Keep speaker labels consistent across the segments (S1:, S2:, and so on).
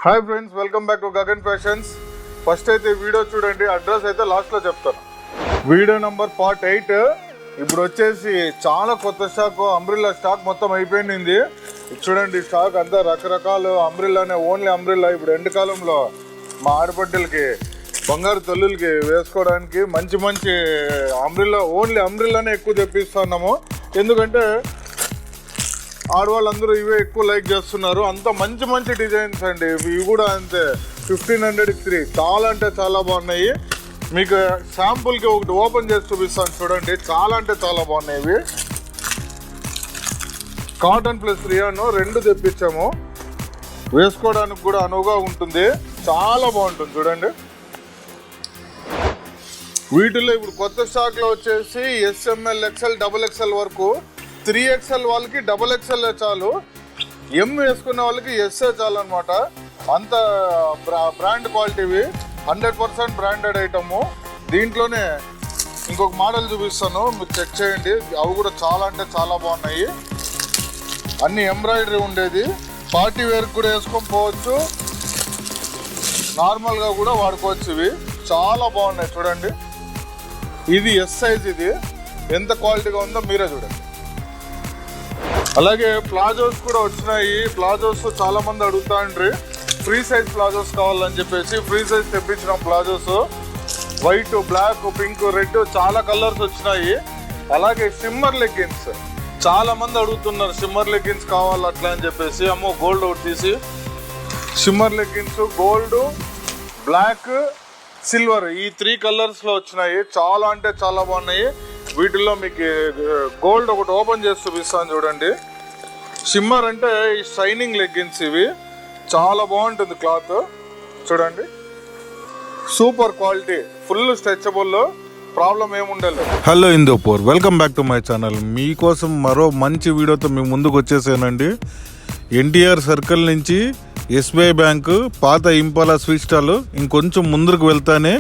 S1: Hi friends, welcome back to Gagan fashions. First అయితే video చూడండి, address అయితే లాస్ట్లో చెప్తాను. Video number part 8. ఇప్పుడు వచ్చేసి చాలా కొత్త స్టాక్, అంబ్రిల్లా స్టాక్ మొత్తం అయిపోయింది. చూడండి స్టాక్ అంతా రకరకాల అంబ్రిల్లానే, ఓన్లీ అంబ్రిల్లా. ఇప్పుడు ఎండాకాలంలో మా ఆడపడ్డలకి, బంగారు తల్లులకి వేసుకోవడానికి మంచి మంచి అంబ్రిల్లా, ఓన్లీ అంబ్రిల్లానే ఎక్కువ తెప్పిస్తున్నాము. ఎందుకంటే ఆడవాళ్ళందరూ ఇవే ఎక్కువ లైక్ చేస్తున్నారు. అంత మంచి మంచి డిజైన్స్ అండి. ఇవి కూడా అంతే 1500 చాలా అంటే చాలా బాగున్నాయి. మీకు శాంపుల్కి ఒకటి ఓపెన్ చేసి చూపిస్తాను చూడండి. చాలా అంటే చాలా బాగున్నాయి. ఇవి కాటన్ ప్లస్ రియాన్ రెండు తెప్పించాము. వేసుకోవడానికి కూడా అనువుగా ఉంటుంది, చాలా బాగుంటుంది చూడండి. వీటిలో ఇప్పుడు కొత్త స్టాక్లో వచ్చేసి SML, XL, XXL వరకు, 3XL వాళ్ళకి XXL చాలు, M వేసుకున్న వాళ్ళకి SA చాలు అనమాట. అంత బ్రాండ్ క్వాలిటీవి, 100% బ్రాండెడ్ ఐటము. దీంట్లోనే ఇంకొక మోడల్ చూపిస్తాను, మీరు చెక్ చేయండి. అవి కూడా చాలా అంటే చాలా బాగున్నాయి. అన్ని ఎంబ్రాయిడరీ ఉండేది. పార్టీ వేర్కి కూడా వేసుకొని పోవచ్చు, నార్మల్గా కూడా వాడుకోవచ్చు. ఇవి చాలా బాగున్నాయి చూడండి. ఇది S సైజ్. ఇది ఎంత క్వాలిటీగా ఉందో మీరే చూడండి. అలాగే ప్లాజోస్ కూడా వచ్చినాయి. ప్లాజోస్ చాలా మంది అడుగుతాండ్రి, ఫ్రీ సైజ్ ప్లాజోస్ కావాలని చెప్పేసి ఫ్రీ సైజ్ తెప్పించిన palazzos. White, black, pink, red చాలా కలర్స్ వచ్చినాయి. అలాగే షిమ్మర్ లెగ్గిన్స్ చాలా మంది అడుగుతున్నారు, షిమ్మర్ లెగ్గిన్స్ కావాలి అట్లా అని చెప్పేసి. అమ్మో, గోల్డ్ ఒకటి తీసి shimmer leggings, gold, black, silver, ఈ 3 కలర్స్లో వచ్చినాయి. చాలా అంటే చాలా బాగున్నాయి. వీటిల్లో మీకు గోల్డ్ ఒకటి ఓపెన్ చేసి చూపిస్తాను చూడండి. షిమ్మర్ అంటే ఈ షైనింగ్ లెగ్గిన్స్. ఇవి చాలా బాగుంటుంది క్లాత్ చూడండి. Super quality, full stretchable, problem ఏముండదు.
S2: Hello Hindupur, welcome back to my channel. మీకోసం మరో మంచి వీడియోతో మీ ముందుకు వచ్చేసానండి. NTR సర్కిల్ నుంచి SBI బ్యాంకు పాత ఇంపాలా స్వీట్ స్టాల్ ఇంకొంచెం ముందుకు వెళ్తానే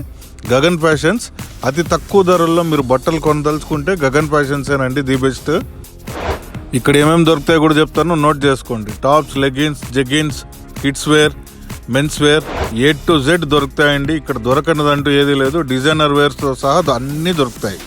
S2: గగన్ ఫ్యాషన్స్. అతి తక్కువ ధరల్లో మీరు బట్టలు కొనదలుచుకుంటే గగన్ ఫ్యాషన్సేనండి ది బెస్ట్. ఇక్కడ ఏమేమి దొరుకుతాయో కూడా చెప్తాను, నోట్ చేసుకోండి. Tops, leggings, jeggings, kids wear, men's wear, A to Z దొరుకుతాయండి. ఇక్కడ దొరకనిదంటూ ఏదీ లేదు. డిజైనర్ వేర్స్తో సహా అన్నీ దొరుకుతాయి.